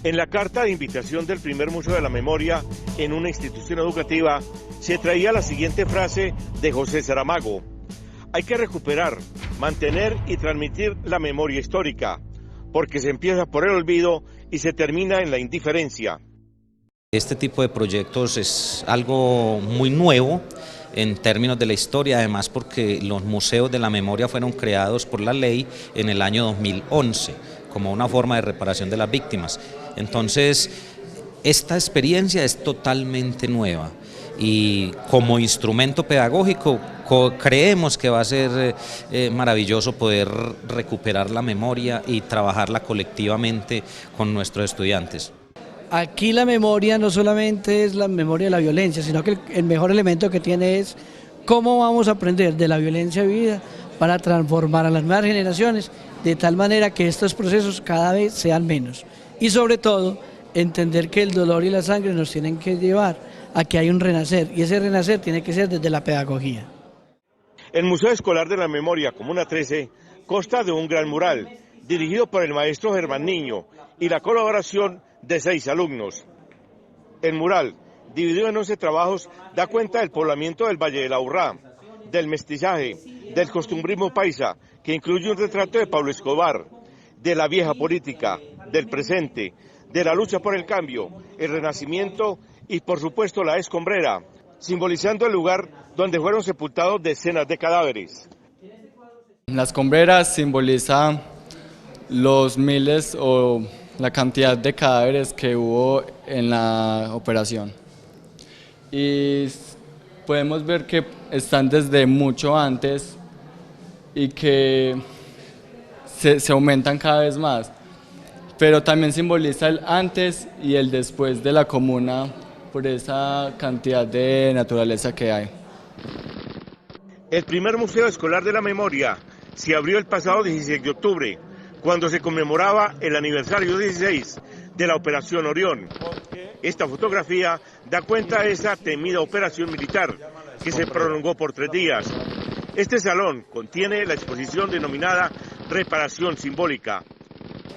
En la carta de invitación del primer Museo de la Memoria en una institución educativa se traía la siguiente frase de José Saramago: hay que recuperar, mantener y transmitir la memoria histórica, porque se empieza por el olvido y se termina en la indiferencia. Este tipo de proyectos es algo muy nuevo en términos de la historia, además porque los museos de la memoria fueron creados por la ley en el año 2011 como una forma de reparación de las víctimas. Entonces, esta experiencia es totalmente nueva y como instrumento pedagógico creemos que va a ser maravilloso poder recuperar la memoria y trabajarla colectivamente con nuestros estudiantes. Aquí la memoria no solamente es la memoria de la violencia, sino que el mejor elemento que tiene es cómo vamos a aprender de la violencia vivida para transformar a las nuevas generaciones de tal manera que estos procesos cada vez sean menos. Y sobre todo, entender que el dolor y la sangre nos tienen que llevar a que hay un renacer, y ese renacer tiene que ser desde la pedagogía. El Museo Escolar de la Memoria, Comuna 13, consta de un gran mural, dirigido por el maestro Germán Niño, y la colaboración de 6 alumnos. El mural, dividido en 11 trabajos, da cuenta del poblamiento del Valle de la Urrá, del mestizaje, del costumbrismo paisa, que incluye un retrato de Pablo Escobar, de la vieja política, del presente, de la lucha por el cambio, el renacimiento y por supuesto la escombrera, simbolizando el lugar donde fueron sepultados decenas de cadáveres. La escombrera simboliza los miles o la cantidad de cadáveres que hubo en la operación. Y podemos ver que están desde mucho antes y que se aumentan cada vez más. Pero también simboliza el antes y el después de la comuna por esa cantidad de naturaleza que hay. El primer Museo Escolar de la Memoria se abrió el pasado 16 de octubre, cuando se conmemoraba el aniversario 16 de la Operación Orión. Esta fotografía da cuenta de esa temida operación militar que se prolongó por 3 días. Este salón contiene la exposición denominada Reparación Simbólica.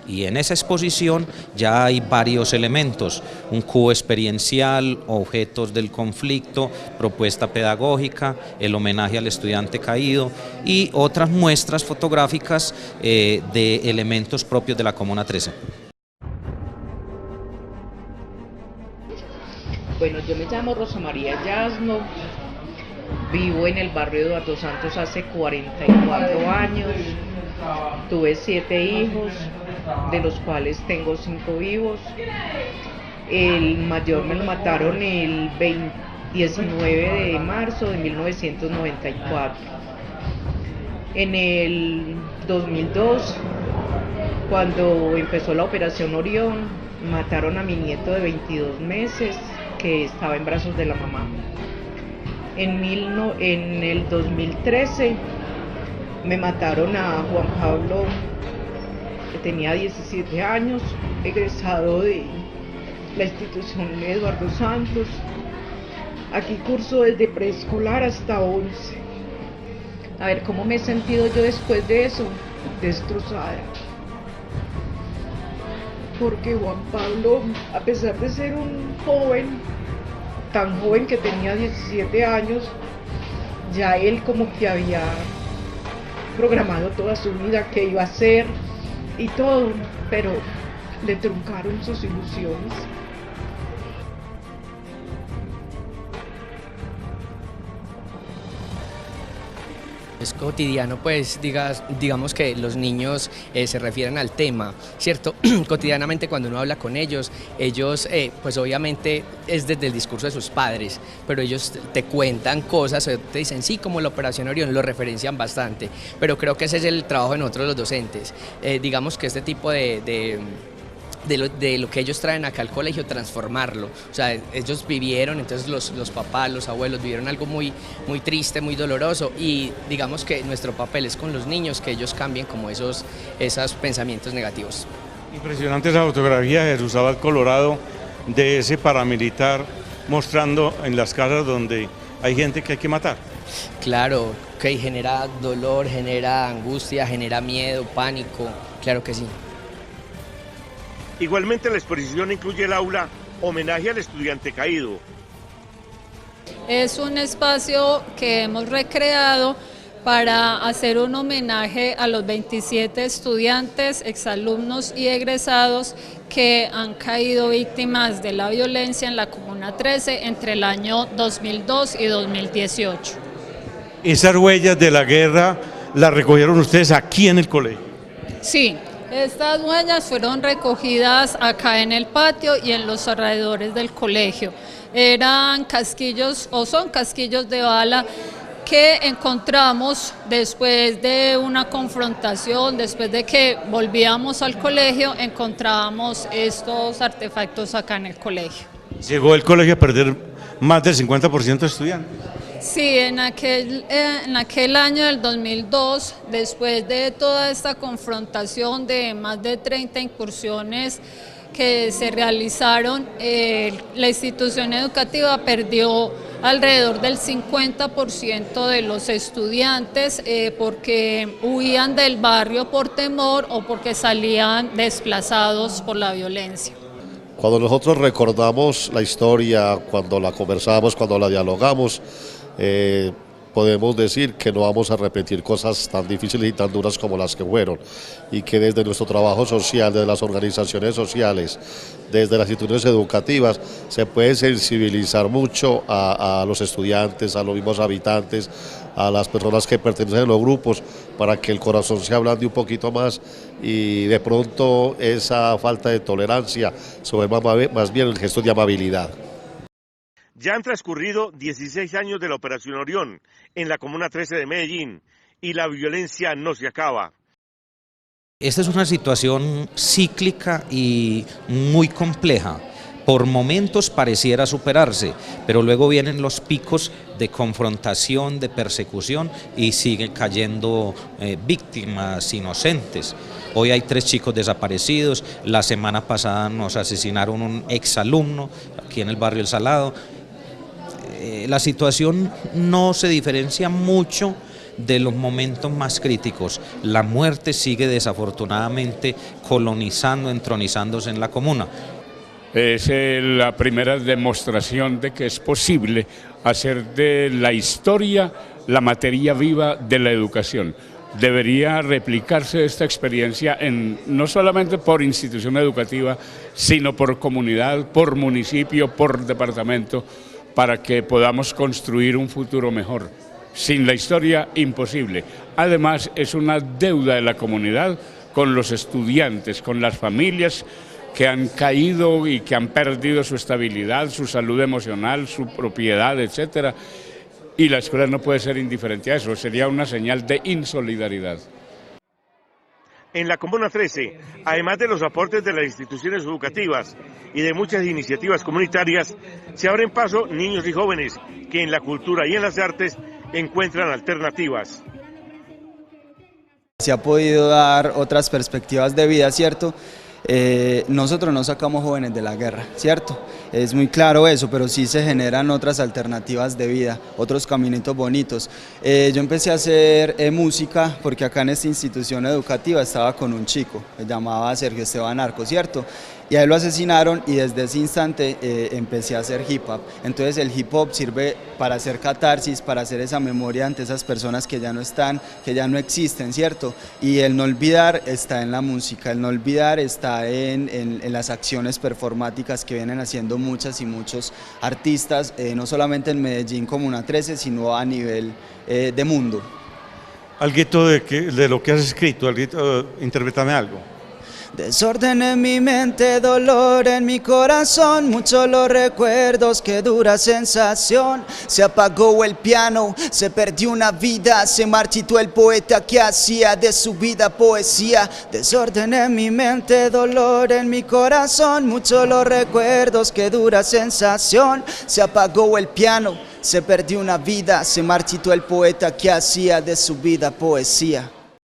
Y en esa exposición ya hay varios elementos, un cubo experiencial, objetos del conflicto, propuesta pedagógica, el homenaje al estudiante caído y otras muestras fotográficas de elementos propios de la Comuna 13. Bueno, yo me llamo Rosa María Yasno, vivo en el barrio Eduardo Santos hace 44 años, tuve 7 hijos, de los cuales tengo 5 vivos. El mayor me lo mataron el 19 de marzo de 1994. En el 2002, cuando empezó la Operación Orión, mataron a mi nieto de 22 meses que estaba en brazos de la mamá. En el 2013 me mataron a Juan Pablo, que tenía 17 años, egresado de la institución Eduardo Santos. Aquí curso desde preescolar hasta 11. A ver, ¿cómo me he sentido yo después de eso? Destrozada. Porque Juan Pablo, a pesar de ser un joven, tan joven que tenía 17 años, ya él como que había programado toda su vida qué iba a hacer y todo, pero le truncaron sus ilusiones. Es cotidiano, pues digamos que los niños se refieren al tema, ¿cierto? Cotidianamente cuando uno habla con ellos, pues obviamente es desde el discurso de sus padres, pero ellos te cuentan cosas, te dicen sí, como la Operación Orión, lo referencian bastante, pero creo que ese es el trabajo de nosotros los docentes, digamos que este tipo de lo que ellos traen acá al colegio, transformarlo. O sea, ellos vivieron, entonces los papás, los abuelos vivieron algo muy triste, muy doloroso, y digamos que nuestro papel es con los niños, que ellos cambien como esos pensamientos negativos. Impresionante esa fotografía de Jesús Abad Colorado, de ese paramilitar mostrando en las casas donde hay gente que hay que matar. Claro, que genera dolor, genera angustia, genera miedo, pánico, claro que sí. Igualmente la exposición incluye el aula Homenaje al Estudiante Caído. Es un espacio que hemos recreado para hacer un homenaje a los 27 estudiantes, exalumnos y egresados que han caído víctimas de la violencia en la Comuna 13 entre el año 2002 y 2018. Esas huellas de la guerra las recogieron ustedes aquí en el colegio. Sí, estas huellas fueron recogidas acá en el patio y en los alrededores del colegio. Eran casquillos o son casquillos de bala que encontramos después de una confrontación, después de que volvíamos al colegio, encontrábamos estos artefactos acá en el colegio. ¿Llegó el colegio a perder más del 50% de estudiantes? Sí, en aquel año del 2002, después de toda esta confrontación de más de 30 incursiones que se realizaron, la institución educativa perdió alrededor del 50% de los estudiantes porque huían del barrio por temor o porque salían desplazados por la violencia. Cuando nosotros recordamos la historia, cuando la conversamos, cuando la dialogamos, podemos decir que no vamos a repetir cosas tan difíciles y tan duras como las que fueron, y que desde nuestro trabajo social, desde las organizaciones sociales, desde las instituciones educativas, se puede sensibilizar mucho a los estudiantes, a los mismos habitantes, a las personas que pertenecen a los grupos, para que el corazón se ablande un poquito más y de pronto esa falta de tolerancia se vuelva más bien en gestos de amabilidad. Ya han transcurrido 16 años de la Operación Orión en la Comuna 13 de Medellín y la violencia no se acaba. Esta es una situación cíclica y muy compleja. Por momentos pareciera superarse, pero luego vienen los picos de confrontación, de persecución y siguen cayendo víctimas inocentes. Hoy hay 3 chicos desaparecidos, la semana pasada nos asesinaron un exalumno aquí en el barrio El Salado. La situación no se diferencia mucho de los momentos más críticos. La muerte sigue desafortunadamente colonizando, entronizándose en la comuna. Es la primera demostración de que es posible hacer de la historia la materia viva de la educación. Debería replicarse esta experiencia no solamente por institución educativa, sino por comunidad, por municipio, por departamento, para que podamos construir un futuro mejor. Sin la historia, imposible. Además, es una deuda de la comunidad con los estudiantes, con las familias que han caído y que han perdido su estabilidad, su salud emocional, su propiedad, etcétera. Y la escuela no puede ser indiferente a eso, sería una señal de insolidaridad. En la Comuna 13, además de los aportes de las instituciones educativas y de muchas iniciativas comunitarias, se abren paso niños y jóvenes que en la cultura y en las artes encuentran alternativas. Se ha podido dar otras perspectivas de vida, ¿cierto? Nosotros no sacamos jóvenes de la guerra, ¿cierto? Es muy claro eso, pero sí se generan otras alternativas de vida, otros caminitos bonitos. Yo empecé a hacer música porque acá en esta institución educativa estaba con un chico, se llamaba Sergio Esteban Arco, ¿cierto? Y a él lo asesinaron y desde ese instante empecé a hacer hip hop. Entonces el hip hop sirve para hacer catarsis, para hacer esa memoria ante esas personas que ya no están, que ya no existen, ¿cierto? Y el no olvidar está en la música, el no olvidar está en las acciones performáticas que vienen haciendo muchas y muchos artistas, no solamente en Medellín Comuna 13, sino a nivel de mundo. Alguito de lo que has escrito, interprétame algo. Desorden en mi mente, dolor en mi corazón, muchos los recuerdos, qué dura sensación. Se apagó el piano, se perdió una vida, se marchitó el poeta que hacía de su vida poesía. Desorden en mi mente, dolor en mi corazón, muchos los recuerdos, qué dura sensación. Se apagó el piano, se perdió una vida, se marchitó el poeta que hacía de su vida poesía.